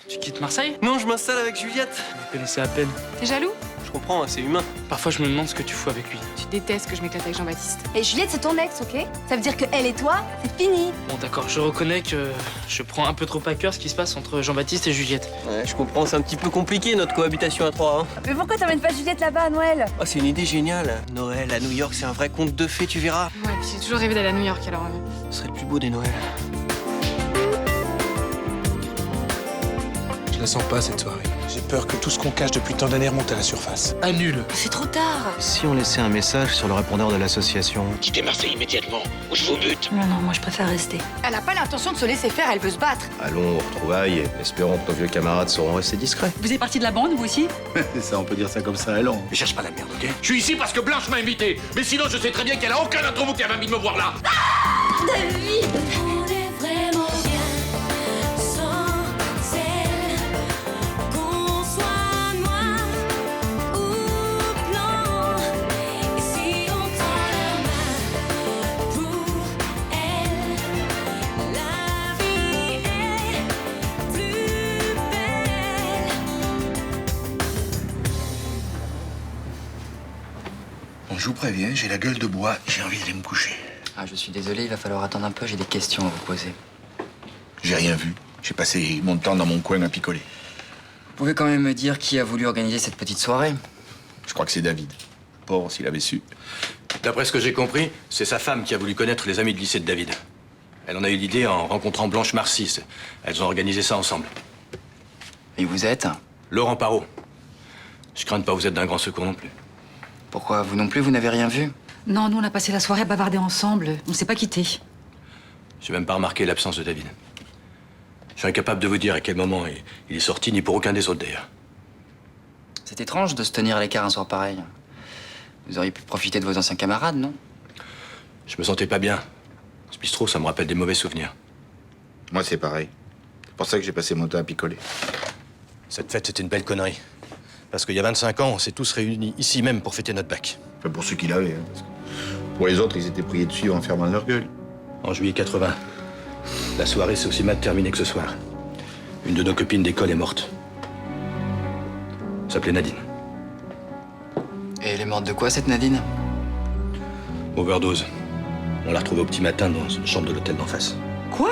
Tu quittes Marseille? Non, je m'installe avec Juliette. Vous connaissez à peine. T'es jaloux? Je comprends, hein, c'est humain. Parfois, je me demande ce que tu fous avec lui. Tu détestes que je m'éclate avec Jean-Baptiste. Et Juliette, c'est ton ex, ok? Ça veut dire que elle et toi, c'est fini. Bon, d'accord, je reconnais que je prends un peu trop à cœur ce qui se passe entre Jean-Baptiste et Juliette. Ouais, je comprends, c'est un petit peu compliqué notre cohabitation à trois. Hein. Mais pourquoi t'emmènes pas Juliette là-bas à Noël? Oh, c'est une idée géniale. Noël à New York, c'est un vrai conte de fées, tu verras. Ouais, puis j'ai toujours rêvé d'aller à New York alors. Ce serait le plus beau des Noëls. Je la sens pas, cette soirée. J'ai peur que tout ce qu'on cache depuis tant d'années remonte à la surface. Annule. C'est trop tard. Si on laissait un message sur le répondeur de l'association. Quittez Marseille immédiatement, ou je vous bute. Non, moi je préfère rester. Elle a pas l'intention de se laisser faire, elle veut se battre. Allons aux retrouvailles, espérons que nos vieux camarades sauront rester discrets. Vous êtes parti de la bande, vous aussi? Ça, on peut dire ça comme ça, allons. Mais cherche pas la merde, ok? Je suis ici parce que Blanche m'a invité. Mais sinon, je sais très bien qu'elle a aucun d'entre vous qui avait envie de me voir là. David! On est vraiment bien sans elle. Qu'on soit noir ou blanc. Et si on tend la main pour elle, la vie est plus belle. Bon, je vous préviens, j'ai la gueule de bois, j'ai envie d'aller me coucher. Ah, je suis désolé, il va falloir attendre un peu, j'ai des questions à vous poser. J'ai rien vu. J'ai passé mon temps dans mon coin à picoler. Vous pouvez quand même me dire qui a voulu organiser cette petite soirée? Je crois que c'est David. Pauvre s'il avait su. D'après ce que j'ai compris, c'est sa femme qui a voulu connaître les amis de lycée de David. Elle en a eu l'idée en rencontrant Blanche Marcis. Elles ont organisé ça ensemble. Et vous êtes? Laurent Parot. Je crains de pas vous être d'un grand secours non plus. Pourquoi, vous non plus, vous n'avez rien vu? Non, nous on a passé la soirée à bavarder ensemble. On s'est pas quittés. J'ai même pas remarqué l'absence de David. Je suis incapable de vous dire à quel moment il est sorti, ni pour aucun des autres d'ailleurs. C'est étrange de se tenir à l'écart un soir pareil. Vous auriez pu profiter de vos anciens camarades, non? Je me sentais pas bien. Ce bistrot, ça me rappelle des mauvais souvenirs. Moi, c'est pareil. C'est pour ça que j'ai passé mon temps à picoler. Cette fête, c'était une belle connerie. Parce qu'il y a 25 ans, on s'est tous réunis ici même pour fêter notre bac. Enfin, pour ceux qui l'avaient. Hein, parce que pour les autres, ils étaient priés de suivre en fermant leur gueule. En juillet 80, la soirée s'est aussi mal terminée que ce soir. Une de nos copines d'école est morte. Elle s'appelait Nadine. Et elle est morte de quoi, cette Nadine? Overdose. On l'a retrouvée au petit matin dans une chambre de l'hôtel d'en face. Quoi?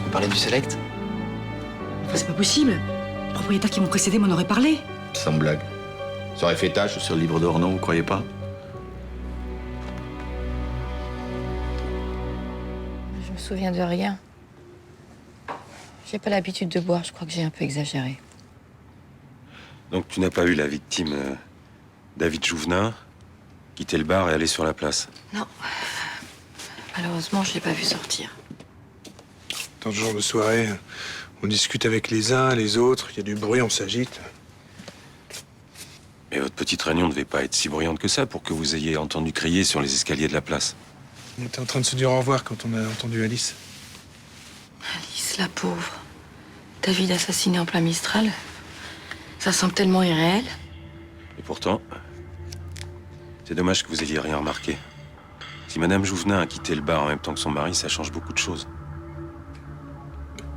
Vous parlez du Select? Enfin, c'est pas possible. Les propriétaires qui m'ont précédé m'en auraient parlé. Sans blague. Ça aurait fait tâche sur le livre d'or, non, vous croyez pas? Je me souviens de rien. J'ai pas l'habitude de boire, je crois que j'ai un peu exagéré. Donc tu n'as pas eu la victime, David Jouvenin, quitter le bar et aller sur la place? Non. Malheureusement, je l'ai pas vu sortir. Dans ce genre de soirée, on discute avec les uns, les autres, il y a du bruit, on s'agite. Mais votre petite réunion ne devait pas être si bruyante que ça pour que vous ayez entendu crier sur les escaliers de la place. On était en train de se dire au revoir quand on a entendu Alice. Alice, la pauvre. David assassiné en plein Mistral. Ça semble tellement irréel. Et pourtant, c'est dommage que vous ayez rien remarqué. Si Madame Jouvenin a quitté le bar en même temps que son mari, ça change beaucoup de choses.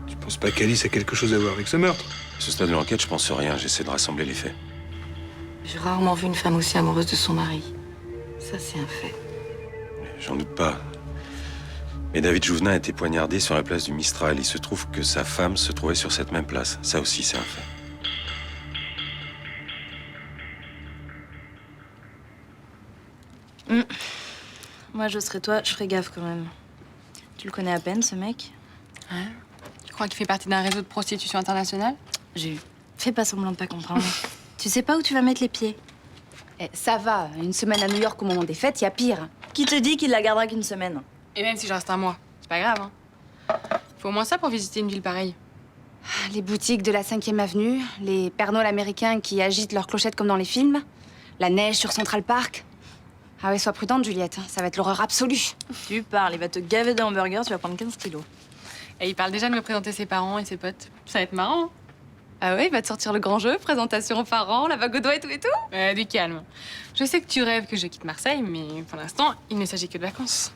Tu penses pas qu'Alice a quelque chose à voir avec ce meurtre? À ce stade de l'enquête, je pense rien. J'essaie de rassembler les faits. J'ai rarement vu une femme aussi amoureuse de son mari. Ça, c'est un fait. J'en doute pas. Mais David Jouvenin a été poignardé sur la place du Mistral. Il se trouve que sa femme se trouvait sur cette même place. Ça aussi, c'est un fait. Moi, je serais toi, je ferais gaffe quand même. Tu le connais à peine, ce mec? Ouais. Tu crois qu'il fait partie d'un réseau de prostitution internationale? Fais pas semblant de pas comprendre. Tu sais pas où tu vas mettre les pieds. Eh, ça va, une semaine à New York au moment des fêtes, y a pire. Qui te dit qu'il la gardera qu'une semaine? Et même si je reste un mois, c'est pas grave, hein. Faut au moins ça pour visiter une ville pareille. Les boutiques de la 5e avenue, les Père Noël américains qui agitent leurs clochettes comme dans les films, la neige sur Central Park. Ah ouais, sois prudente, Juliette, ça va être l'horreur absolue. Tu parles, il va te gaver de hamburgers, tu vas prendre 15 kilos. Et il parle déjà de me présenter ses parents et ses potes. Ça va être marrant, hein. Ah ouais, il va te sortir le grand jeu, présentation aux parents, la bague au doigt et tout et tout. Du calme. Je sais que tu rêves que je quitte Marseille, mais pour l'instant, il ne s'agit que de vacances.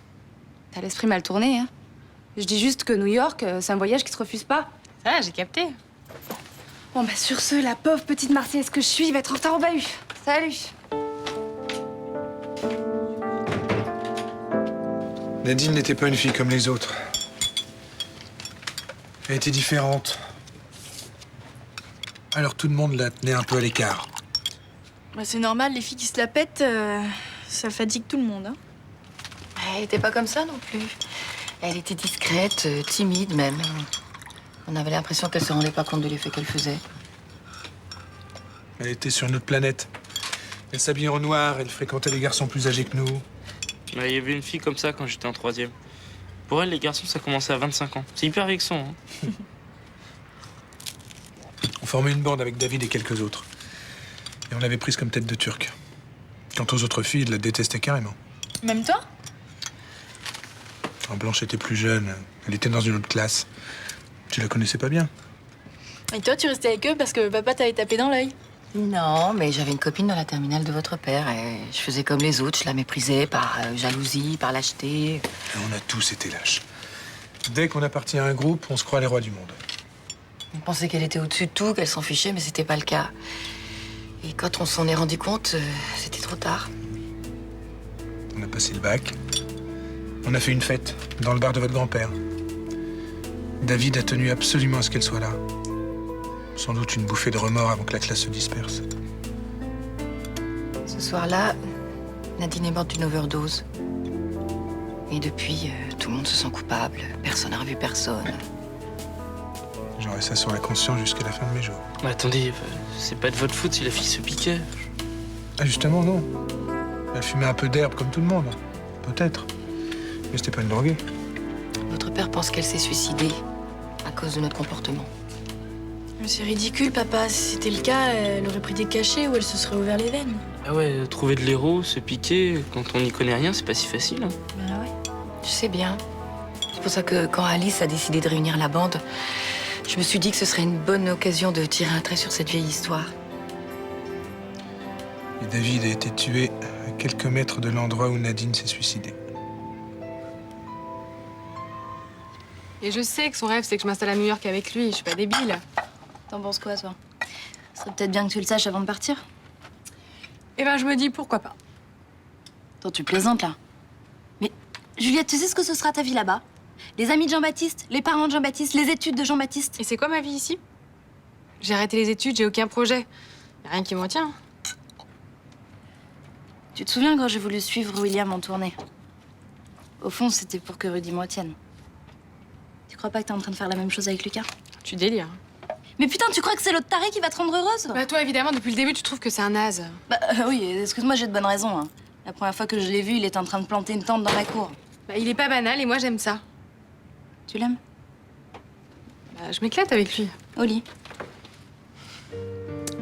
T'as l'esprit mal tourné, hein. Je dis juste que New York, c'est un voyage qui se refuse pas. Ça, j'ai capté. Bon, bah sur ce, la pauvre petite Marseillaise que je suis va être en retard au bahut. Salut. Nadine n'était pas une fille comme les autres. Elle était différente. Alors tout le monde la tenait un peu à l'écart. Bah, c'est normal, les filles qui se la pètent, ça fatigue tout le monde. Hein. Elle était pas comme ça non plus. Elle était discrète, timide même. On avait l'impression qu'elle se rendait pas compte de l'effet qu'elle faisait. Elle était sur une autre planète. Elle s'habillait en noir, elle fréquentait des garçons plus âgés que nous. Il y avait une fille comme ça quand j'étais en 3e. Pour elle, les garçons, ça commençait à 25 ans. C'est hyper vexant. Hein. On formait une bande avec David et quelques autres. Et on l'avait prise comme tête de turc. Quant aux autres filles, ils la détestaient carrément. Même toi? Quand Blanche était plus jeune, elle était dans une autre classe. Tu la connaissais pas bien. Et toi, tu restais avec eux parce que papa t'avait tapé dans l'œil? Non, mais j'avais une copine dans la terminale de votre père et je faisais comme les autres. Je la méprisais par jalousie, par lâcheté. Et on a tous été lâches. Dès qu'on appartient à un groupe, on se croit les rois du monde. On pensait qu'elle était au-dessus de tout, qu'elle s'en fichait, mais c'était pas le cas. Et quand on s'en est rendu compte, c'était trop tard. On a passé le bac. On a fait une fête dans le bar de votre grand-père. David a tenu absolument à ce qu'elle soit là. Sans doute une bouffée de remords avant que la classe se disperse. Ce soir-là, Nadine est morte d'une overdose. Et depuis, tout le monde se sent coupable. Personne n'a revu personne. J'aurai ça sur la conscience jusqu'à la fin de mes jours. Mais attendez, c'est pas de votre faute si la fille se piquait. Ah, justement, non. Elle fumait un peu d'herbe comme tout le monde. Peut-être. Mais c'était pas une droguée. Votre père pense qu'elle s'est suicidée à cause de notre comportement. Mais c'est ridicule, papa. Si c'était le cas, elle aurait pris des cachets ou elle se serait ouvert les veines. Ah ouais, trouver de l'héros, se piquer, quand on n'y connaît rien, c'est pas si facile. Hein. Ben ouais, je sais bien. C'est pour ça que quand Alice a décidé de réunir la bande, je me suis dit que ce serait une bonne occasion de tirer un trait sur cette vieille histoire. Et David a été tué à quelques mètres de l'endroit où Nadine s'est suicidée. Et je sais que son rêve, c'est que je m'installe à New York avec lui. Je suis pas débile. T'en penses quoi, toi? Ce serait peut-être bien que tu le saches avant de partir. Eh ben, je me dis pourquoi pas. Attends, tu plaisantes, là. Mais, Juliette, tu sais ce que ce sera ta vie là-bas? Les amis de Jean-Baptiste, les parents de Jean-Baptiste, les études de Jean-Baptiste. Et c'est quoi ma vie ici? J'ai arrêté les études, j'ai aucun projet. Y a rien qui me retient. Tu te souviens quand j'ai voulu suivre William en tournée? Au fond, c'était pour que Rudy me retienne. Tu crois pas que t'es en train de faire la même chose avec Lucas? Tu délires. Mais putain, tu crois que c'est l'autre taré qui va te rendre heureuse? Bah toi, évidemment, depuis le début, tu trouves que c'est un naze. Bah oui, excuse-moi, j'ai de bonnes raisons. Hein. La première fois que je l'ai vu, il était en train de planter une tente dans ma cour. Bah il est pas banal et moi j'aime ça. Tu l'aimes? Bah je m'éclate avec lui. Au lit.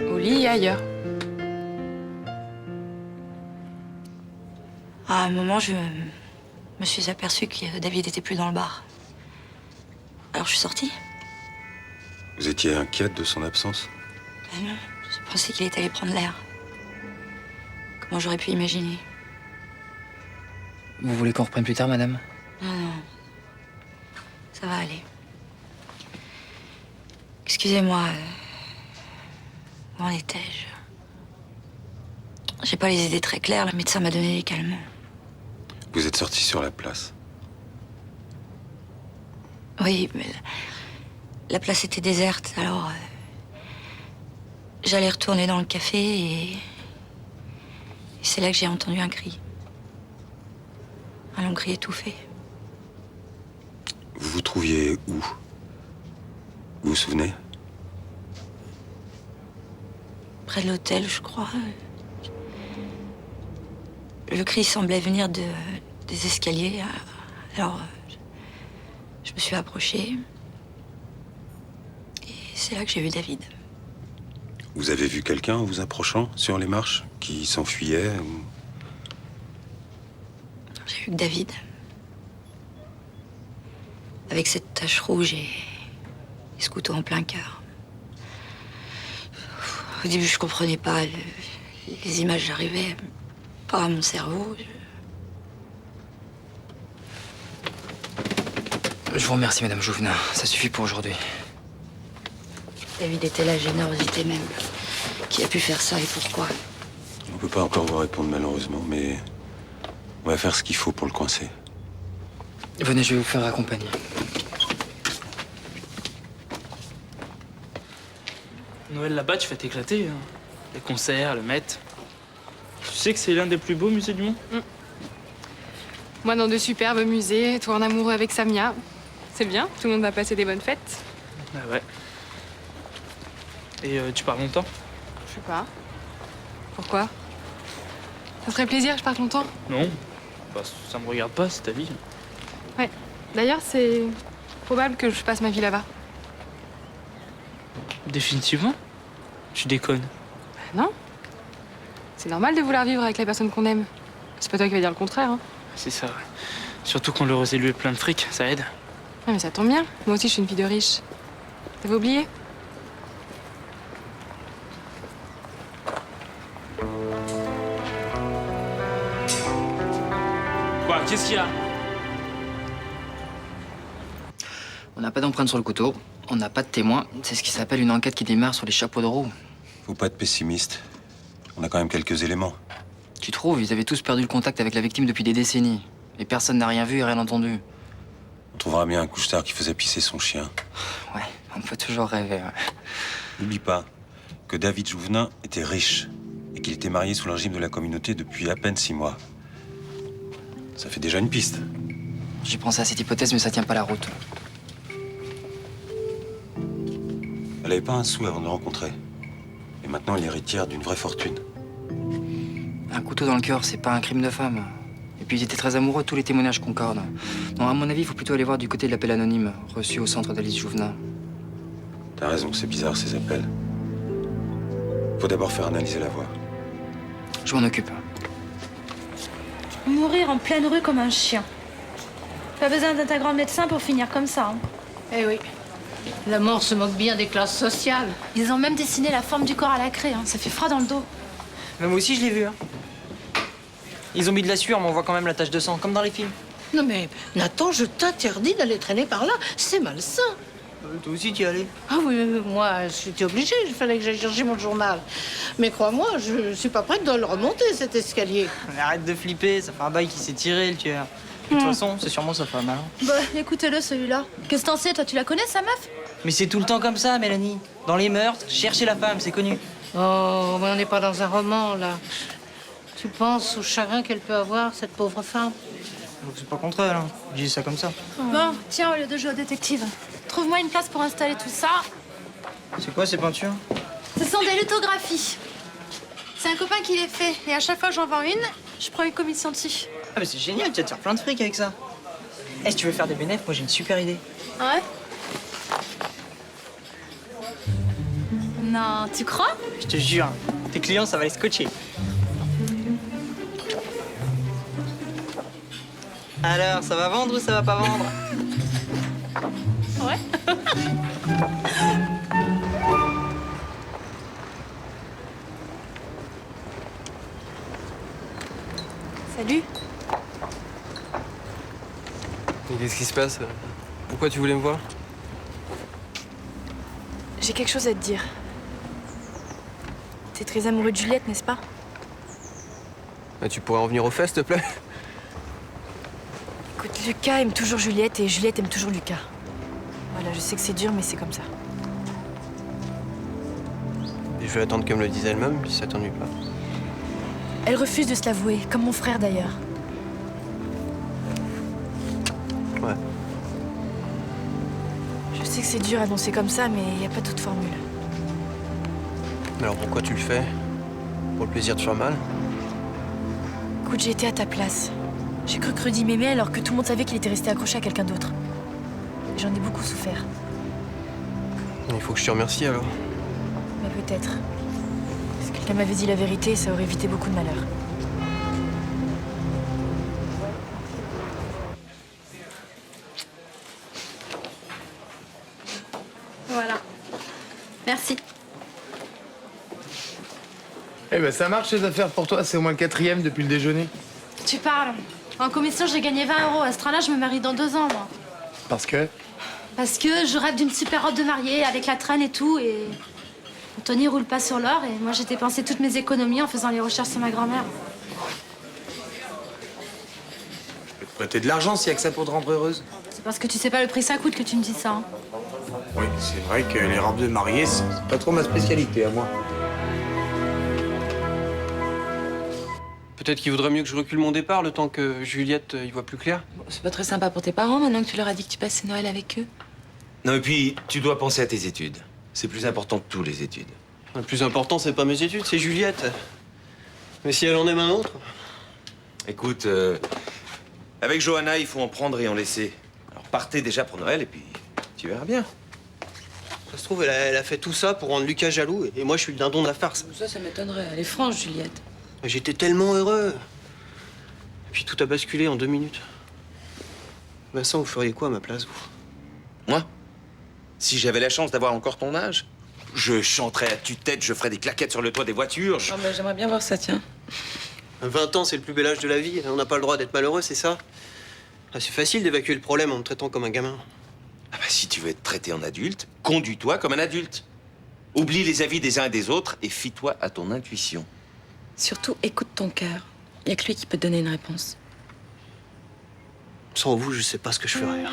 Au lit et ailleurs. À un moment, je me suis aperçue que David était plus dans le bar. Alors je suis sortie. Vous étiez inquiète de son absence? Ben non, je pensais qu'il était allé prendre l'air. Comment j'aurais pu imaginer? Vous voulez qu'on reprenne plus tard, madame? Non, non. Ça va aller. Excusez-moi. Où en étais-je? J'ai pas les idées très claires. Le médecin m'a donné des calmants. Vous êtes sorti sur la place. Oui, mais la place était déserte, alors j'allais retourner dans le café et c'est là que j'ai entendu un cri. Un long cri étouffé. Vous vous trouviez où? Vous vous souvenez? Près de l'hôtel, je crois. Le cri semblait venir des escaliers, alors je me suis approchée. Et c'est là que j'ai vu David. Vous avez vu quelqu'un en vous approchant sur les marches qui s'enfuyait ou... J'ai vu que David, avec cette tache rouge et ce couteau en plein cœur. Au début, je comprenais pas. Les images n'arrivaient pas à mon cerveau. Je vous remercie, madame Jouvenin. Ça suffit pour aujourd'hui. David était la générosité même. Qui a pu faire ça et pourquoi? On peut pas encore vous répondre malheureusement, mais on va faire ce qu'il faut pour le coincer. Venez, je vais vous faire accompagner. Noël là-bas, tu vas t'éclater. Hein. Les concerts, le Met. Tu sais que c'est l'un des plus beaux musées du monde? Moi dans de superbes musées, toi en amoureux avec Samia. C'est bien, tout le monde va passer des bonnes fêtes. Ah ouais. Et tu pars longtemps? Je sais pas. Pourquoi? Ça ferait plaisir que je parte longtemps? Non. Bah, ça me regarde pas, c'est ta vie. Ouais. D'ailleurs, c'est probable que je passe ma vie là-bas. Définitivement? Tu déconnes. Bah non. C'est normal de vouloir vivre avec la personne qu'on aime. C'est pas toi qui vas dire le contraire, hein. C'est ça, ouais. Surtout quand l'heureux élu est plein de fric, ça aide. Ouais, mais ça tombe bien. Moi aussi, je suis une fille de riche. T'avais oublié? Quoi? Qu'est-ce qu'il y a? On n'a pas d'empreinte sur le couteau, on n'a pas de témoins. C'est ce qui s'appelle une enquête qui démarre sur les chapeaux de roue. Faut pas être pessimiste. On a quand même quelques éléments. Tu trouves? Ils avaient tous perdu le contact avec la victime depuis des décennies. Et personne n'a rien vu et rien entendu. On trouvera bien un couche-tard qui faisait pisser son chien. Ouais, on peut toujours rêver, ouais. N'oublie pas que David Jouvenin était riche et qu'il était marié sous le régime de la communauté depuis à peine 6 mois. Ça fait déjà une piste. J'ai pensé à cette hypothèse, mais ça tient pas la route. Elle avait pas un sou avant de le rencontrer. Et maintenant, elle est héritière d'une vraie fortune. Un couteau dans le cœur, c'est pas un crime de femme. Et puis ils étaient très amoureux, tous les témoignages concordent. Non, à mon avis, il faut plutôt aller voir du côté de l'appel anonyme, reçu au centre d'Alice Jouvenin. T'as raison, c'est bizarre ces appels. Faut d'abord faire analyser la voix. Je m'en occupe. Mourir en pleine rue comme un chien. Pas besoin d'être un grand médecin pour finir comme ça. Hein. Eh oui. La mort se moque bien des classes sociales. Ils ont même dessiné la forme du corps à la craie. Hein. Ça fait froid dans le dos. Mais moi aussi, je l'ai vu. Hein. Ils ont mis de la sueur, mais on voit quand même la tache de sang, comme dans les films. Non mais, Nathan, je t'interdis d'aller traîner par là. C'est malsain. Toi aussi, tu y allais. Ah oui, moi, j'étais obligée. Il fallait que j'aille chercher mon journal. Mais crois-moi, je suis pas prête de le remonter, cet escalier. Mais arrête de flipper, ça fait un bail qui s'est tiré, le tueur. De toute façon, c'est sûrement sa femme, hein. Bah, écoutez-le, celui-là. Qu'est-ce que t'en sais, toi? Tu la connais, sa meuf? Mais c'est tout le temps comme ça, Mélanie. Dans les meurtres, chercher la femme, c'est connu. Oh, mais on n'est pas dans un roman, là. Tu penses au chagrin qu'elle peut avoir, cette pauvre femme? Donc c'est pas contre elle, hein. Je dis ça comme ça. Bon, tiens, au lieu de jouer au détective, trouve-moi une place pour installer tout ça. C'est quoi ces peintures? Ce sont des lithographies. C'est un copain qui les fait. Et à chaque fois que j'en vends une, je prends une commission dessus. Ah mais c'est génial, tu vas te faire plein de fric avec ça. Eh, si tu veux faire des bénéfices, moi j'ai une super idée. Ouais? Non, tu crois? Je te jure, tes clients, ça va les scotcher. Alors, ça va vendre ou ça va pas vendre? Ouais. Salut. Qu'est-ce qui se passe? Pourquoi tu voulais me voir? J'ai quelque chose à te dire. T'es très amoureux de Juliette, n'est-ce pas? Tu pourrais en venir au fait, s'il te plaît? Écoute, Lucas aime toujours Juliette et Juliette aime toujours Lucas. Voilà, je sais que c'est dur, mais c'est comme ça. Et je vais attendre qu'elle me le dise elle-même, si ça t'ennuie pas. Elle refuse de se l'avouer, comme mon frère d'ailleurs. Ouais. Je sais que c'est dur à annoncer comme ça, mais il n'y a pas d'autre formule. Alors pourquoi tu le fais? Pour le plaisir de faire mal? Écoute, j'ai été à ta place. J'ai cru que Rudy m'aimait alors que tout le monde savait qu'il était resté accroché à quelqu'un d'autre. Et j'en ai beaucoup souffert. Il faut que je te remercie alors. Mais peut-être. Si quelqu'un m'avait dit la vérité, ça aurait évité beaucoup de malheur. Voilà. Merci. Eh ben ça marche ces affaires pour toi, c'est au moins le 4e depuis le déjeuner. Tu parles. En commission, j'ai gagné 20 €. À ce train-là, je me marie dans 2 ans, moi. Parce que? Parce que je rêve d'une super robe de mariée avec la traîne et tout, et Tony roule pas sur l'or, et moi j'ai dépensé toutes mes économies en faisant les recherches sur ma grand-mère. Je peux te prêter de l'argent s'il y a que ça pour te rendre heureuse. C'est parce que tu sais pas le prix que ça coûte que tu me dis ça. Hein. Oui, c'est vrai que les robes de mariée, c'est pas trop ma spécialité à moi. Peut-être qu'il vaudrait mieux que je recule mon départ le temps que Juliette y voit plus clair. C'est pas très sympa pour tes parents maintenant que tu leur as dit que tu passais Noël avec eux. Non, et puis, tu dois penser à tes études. C'est plus important que tout, les études. Le plus important, c'est pas mes études, c'est Juliette. Mais si elle en aime un autre... Écoute, avec Johanna, il faut en prendre et en laisser. Alors partez déjà pour Noël et puis tu verras bien. Ça se trouve, elle a fait tout ça pour rendre Lucas jaloux, et moi, je suis le dindon de la farce. Ça m'étonnerait. Elle est franche, Juliette. J'étais tellement heureux. Et puis tout a basculé en 2 minutes. Vincent, vous feriez quoi à ma place, vous? Moi, si j'avais la chance d'avoir encore ton âge, je chanterais à tue-tête, je ferais des claquettes sur le toit des voitures. Ah, bah, j'aimerais bien voir ça, tiens. 20 ans, c'est le plus bel âge de la vie. On n'a pas le droit d'être malheureux, c'est ça? Ah, c'est facile d'évacuer le problème en me traitant comme un gamin. Ah bah, si tu veux être traité en adulte, conduis-toi comme un adulte. Oublie les avis des uns et des autres et fie-toi à ton intuition. Surtout, écoute ton cœur. Il y a que lui qui peut te donner une réponse. Sans vous, je sais pas ce que je ferais.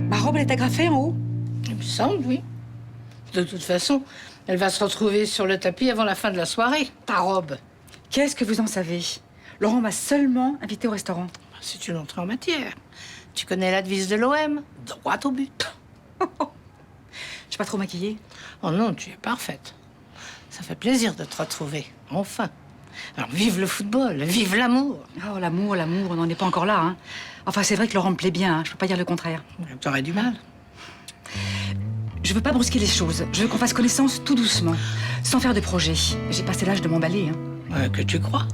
Ma robe, elle est agrafée en haut? Il me semble, oui. De toute façon, elle va se retrouver sur le tapis avant la fin de la soirée. Ta robe. Qu'est-ce que vous en savez? Laurent m'a seulement invité au restaurant. C'est une entrée en matière. Tu connais la devise de l'OM? Droit au but. Je suis pas trop maquillée? Oh non, tu es parfaite. Ça fait plaisir de te retrouver, enfin. Alors, vive le football, vive l'amour. Oh, l'amour, on n'en est pas encore là, hein. Enfin, c'est vrai que Laurent me plaît bien, hein. Je peux pas dire le contraire. T'aurais du mal. Je veux pas brusquer les choses. Je veux qu'on fasse connaissance tout doucement, sans faire de projet. J'ai passé l'âge de m'emballer, hein. Ouais, que tu crois.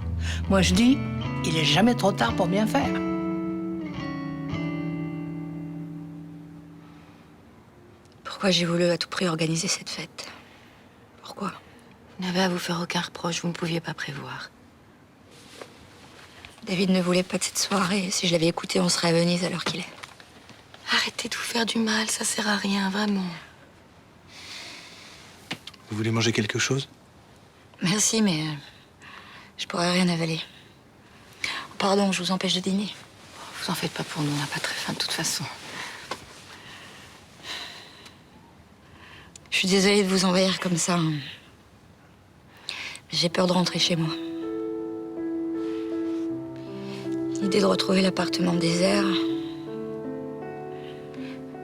Moi, je dis, il est jamais trop tard pour bien faire. Pourquoi j'ai voulu à tout prix organiser cette fête? Pourquoi? Vous n'avez à vous faire aucun reproche, vous ne pouviez pas prévoir. David ne voulait pas de cette soirée. Si je l'avais écouté, on serait à Venise à l'heure qu'il est. Arrêtez de vous faire du mal, ça sert à rien, vraiment. Vous voulez manger quelque chose? Merci, mais je pourrais rien avaler. Pardon, je vous empêche de dîner. Vous en faites pas pour nous, on n'a pas très faim de toute façon. Je suis désolée de vous envahir comme ça. J'ai peur de rentrer chez moi. L'idée de retrouver l'appartement désert, de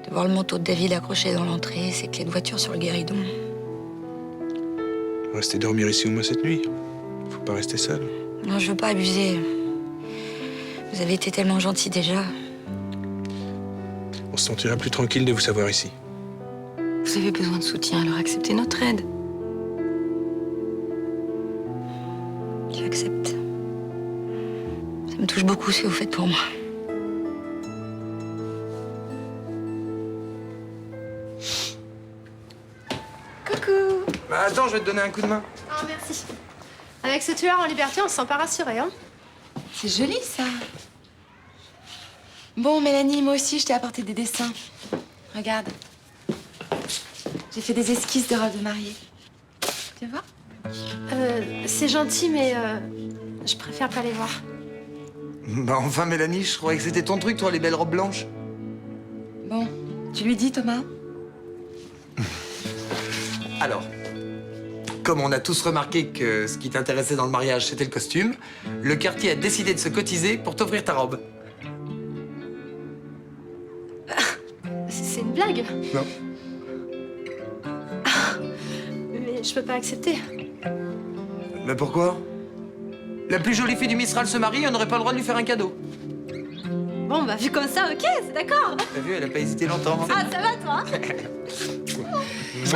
voir le manteau de David accroché dans l'entrée, ses clés de voiture sur le guéridon. Restez dormir ici au moins cette nuit. Faut pas rester seul. Non, je veux pas abuser. Vous avez été tellement gentil déjà. On se sentira plus tranquille de vous savoir ici. Vous avez besoin de soutien, alors acceptez notre aide. J'accepte. Ça me touche beaucoup ce que vous faites pour moi. Coucou. Bah attends, je vais te donner un coup de main. Oh, merci. Avec ce tueur en liberté, on se sent pas rassuré, hein. C'est joli, ça. Bon, Mélanie, moi aussi, je t'ai apporté des dessins. Regarde. J'ai fait des esquisses de robe de mariée. Tu vois? C'est gentil, mais je préfère pas les voir. Bah enfin, Mélanie, je croyais que c'était ton truc, toi, les belles robes blanches. Bon, tu lui dis, Thomas? Alors, comme on a tous remarqué que ce qui t'intéressait dans le mariage, c'était le costume, le quartier a décidé de se cotiser pour t'offrir ta robe. C'est une blague. Non. Mais je peux pas accepter. Mais pourquoi? La plus jolie fille du Mistral se marie, on n'aurait pas le droit de lui faire un cadeau. Bon, bah vu comme ça, ok, c'est d'accord. T'as vu, elle a pas hésité longtemps. Ah, ça va, toi?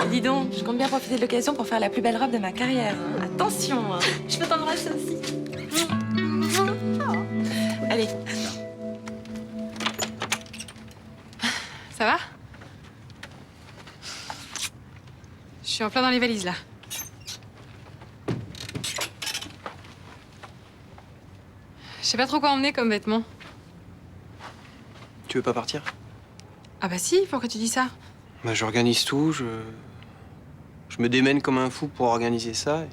Dis donc, je compte bien profiter de l'occasion pour faire la plus belle robe de ma carrière. Attention, hein. Je peux t'embrasser aussi. Allez. Ça va? Je suis en plein dans les valises, là. Je sais pas trop quoi emmener comme vêtements. Tu veux pas partir? Ah bah si, pourquoi tu dis ça? Bah, j'organise tout, je me démène comme un fou pour organiser ça.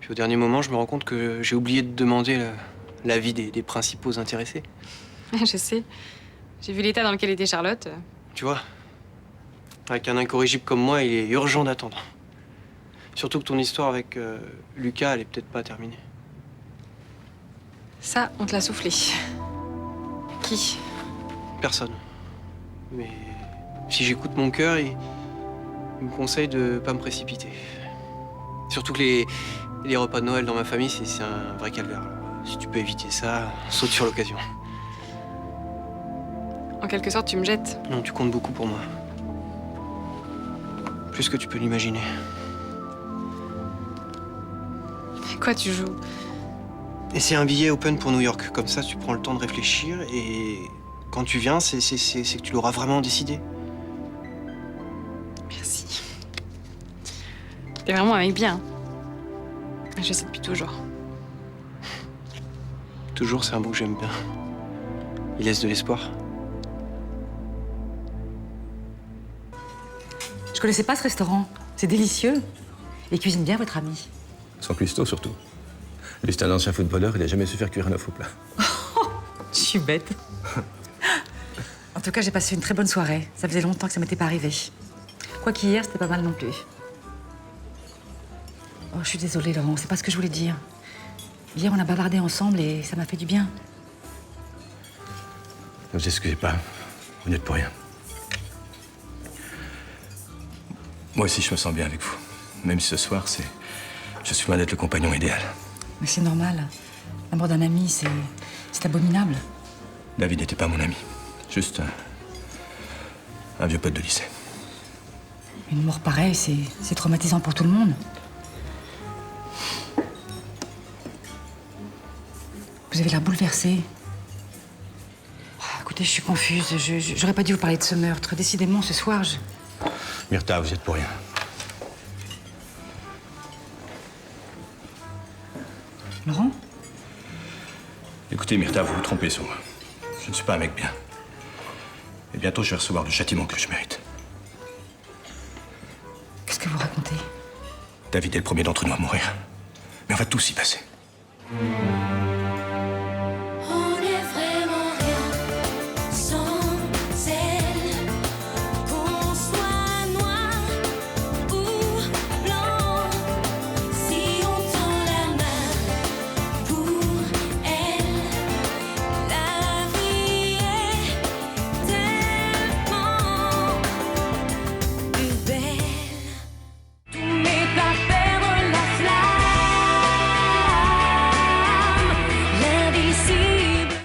Puis au dernier moment, je me rends compte que j'ai oublié de demander l'avis des principaux intéressés. Je sais. J'ai vu l'état dans lequel était Charlotte. Tu vois, avec un incorrigible comme moi, il est urgent d'attendre. Surtout que ton histoire avec Lucas, elle est peut-être pas terminée. Ça, on te l'a soufflé. Qui? Personne. Mais si j'écoute mon cœur, il me conseille de pas me précipiter. Surtout que les repas de Noël dans ma famille, c'est un vrai calvaire. Alors, si tu peux éviter ça, saute sur l'occasion. En quelque sorte, tu me jettes. Non, tu comptes beaucoup pour moi. Plus que tu peux l'imaginer. Quoi, tu joues? Et c'est un billet open pour New York. Comme ça, tu prends le temps de réfléchir et quand tu viens, c'est que tu l'auras vraiment décidé. Merci. T'es vraiment un mec bien. Je sais depuis toujours. Toujours, c'est un mot que j'aime bien. Il laisse de l'espoir. Je connaissais pas ce restaurant. C'est délicieux. Et cuisine bien votre ami. Son cuistot, surtout. Lui, c'est un ancien footballeur, il a jamais su faire cuire un œuf au plat. Je suis bête. En tout cas, j'ai passé une très bonne soirée. Ça faisait longtemps que ça m'était pas arrivé. Quoi qu'hier, c'était pas mal non plus. Oh, je suis désolée, Laurent, c'est pas ce que je voulais dire. Hier, on a bavardé ensemble et ça m'a fait du bien. Ne vous excusez pas, vous n'êtes pour rien. Moi aussi, je me sens bien avec vous. Même si ce soir, je suis loin d'être le compagnon idéal. Mais c'est normal. L'amour d'un ami, c'est abominable. David n'était pas mon ami. Juste un vieux pote de lycée. Une mort pareille, c'est traumatisant pour tout le monde. Vous avez l'air bouleversée. Écoutez, je suis confuse. J'aurais pas dû vous parler de ce meurtre. Décidément, ce soir, Myrtha, vous êtes pour rien. Laurent? Écoutez, Myrtha, vous vous trompez sur moi. Je ne suis pas un mec bien. Et bientôt, je vais recevoir le châtiment que je mérite. Qu'est-ce que vous racontez? David est le premier d'entre nous à mourir. Mais on va tous y passer.